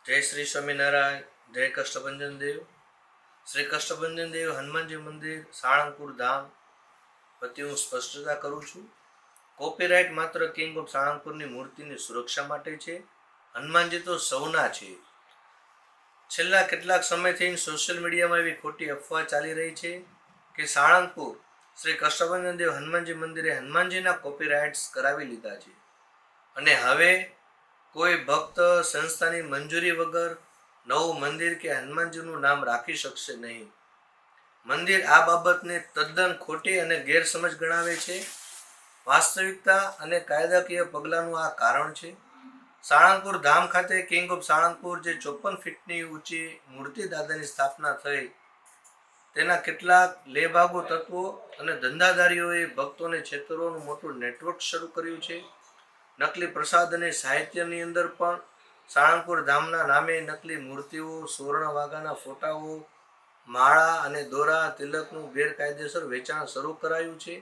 જય શ્રી સ્વામિનારાયણ. જય કષ્ટભંજન દેવ. શ્રી કષ્ટભંજન દેવ હનુમાનજી મંદિર સાળંગપુર ધામ વતી હું સ્પષ્ટતા કરું છું. કોપીરાઇટ માત્ર કિંગ ઓફ સાળંગપુરની મૂર્તિની સુરક્ષા માટે છે. હનુમાનજી તો સૌના છે. છેલ્લા કેટલાક સમયથી સોશિયલ મીડિયામાં એવી ખોટી અફવા ચાલી રહી છે કે સાળંગપુર શ્રી કષ્ટભંજન દેવ હનુમાનજી મંદિરે હનુમાનજીના કોપીરાઇટ્સ કરાવી લીધા છે અને હવે કોઈ ભક્ત સંસ્થાની મંજૂરી વગર નવું મંદિર કે હનુમાનજીનું નામ રાખી શકશે નહીં. મંદિર આ બાબતને તદ્દન ખોટી અને ગેરસમજ ગણાવે છે. વાસ્તવિકતા અને કાયદાકીય પગલાંનું આ કારણ છે. સાળંગપુર ધામ ખાતે કિંગ ઓફ સાળંગપુર જે 54 ફીટની ઊંચી મૂર્તિ દાદાની સ્થાપના થઈ, તેના કેટલાક લેભાગુ તત્વો અને ધંધાદારીઓએ ભક્તોને છેતરવાનું મોટું નેટવર્ક શરૂ કર્યું છે. નકલી પ્રસાદ અને સાહિત્યની અંદર પણ સાળંગપુર ધામના નામે નકલી મૂર્તિઓ, સુવર્ણ વાઘાના ફોટાઓ, માળા અને દોરા તિલકનું ગેરકાયદેસર વેચાણ શરૂ કરાયું છે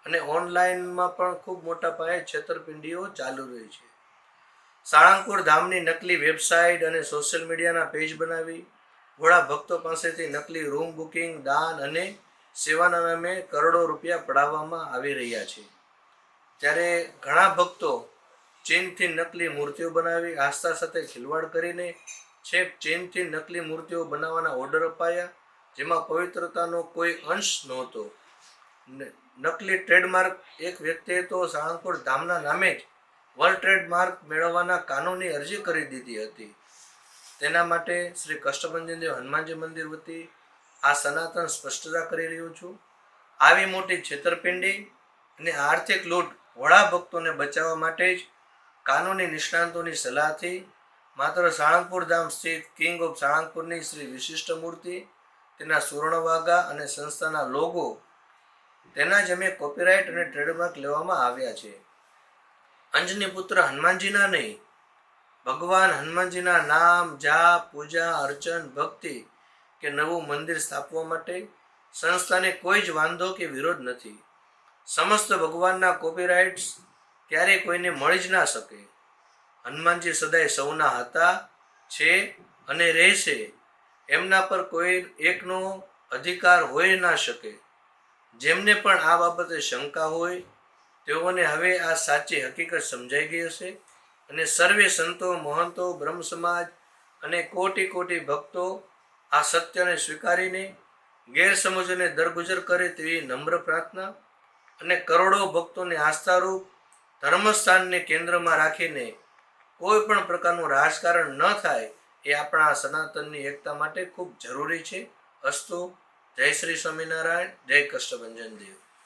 અને ઓનલાઈનમાં પણ ખૂબ મોટા પાયે છેતરપિંડીઓ ચાલુ રહી છે. સાળંગપુર ધામની નકલી વેબસાઇટ અને સોશિયલ મીડિયાના પેજ બનાવી ભોળા ભક્તો પાસેથી નકલી રૂમ બુકિંગ, દાન અને સેવાના નામે કરોડો રૂપિયા પડાવવામાં આવી રહ્યા છે. ત્યારે ઘણા ભક્તો ચીનથી નકલી મૂર્તિઓ બનાવી આસ્થા સાથે ખિલવાડ કરીને છેક ચીનથી નકલી મૂર્તિઓ બનાવવાના ઓર્ડર અપાયા, જેમાં પવિત્રતાનો કોઈ અંશ નહોતો. નકલી ટ્રેડમાર્ક એક વ્યક્તિએ તો સાળંગપુર ધામના નામે જ વર્લ્ડ ટ્રેડમાર્ક મેળવવાના કાનૂની અરજી કરી દીધી હતી. તેના માટે શ્રી કષ્ટભંજન દેવ હનુમાનજી મંદિર વતી આ સનાતન સ્પષ્ટતા કરી રહ્યું છું. આવી મોટી છેતરપિંડી અને આર્થિક લૂંટ ભોળા ભક્તોને બચાવવા માટે જ કાનૂની નિષ્ણાંતોની સલાહથી માત્ર સાળંગપુર ધામ સ્થિત કિંગ ઓફ સાળંગપુરની શ્રી વિશિષ્ટ મૂર્તિ, તેના સુવર્ણ વાઘા અને સંસ્થાના લોગો, તેના જ અમે કોપીરાઇટ અને ટ્રેડમાર્ક લેવામાં આવ્યા છે. અંજની પુત્ર હનુમાનજીના નહીં, ભગવાન હનુમાનજીના નામ, જાપ, પૂજા, અર્ચન, ભક્તિ કે નવું મંદિર સ્થાપવા માટે સંસ્થાને કોઈ જ વાંધો કે વિરોધ નથી. સમસ્ત ભગવાનના કોપીરાઇટ્સ ક્યારેય કોઈને મળી જ ના શકે. હનુમાનજી સદાય સૌના હતા, છે અને રહેશે. એમના પર કોઈ એકનો અધિકાર હોઈ ના શકે. જેમને પણ આ બાબતે શંકા હોય તેઓને હવે આ સાચી હકીકત સમજાઈ ગઈ હશે અને સર્વે સંતો, મહંતો, બ્રહ્મ સમાજ અને કોટી કોટી ભક્તો આ સત્યને સ્વીકારીને ગેરસમજોને દરગુજર કરે તેવી નમ્ર પ્રાર્થના અને કરોડો ભક્તોને આસ્થારૂપ ધર્મસ્થાનને કેન્દ્રમાં રાખીને કોઈ પણ પ્રકારનું રાજકારણ ન થાય એ આપણા સનાતનની એકતા માટે ખૂબ જરૂરી છે. અસ્તુ. જય શ્રી સ્વામિનારાયણ. જય કષ્ટભંજન દેવ.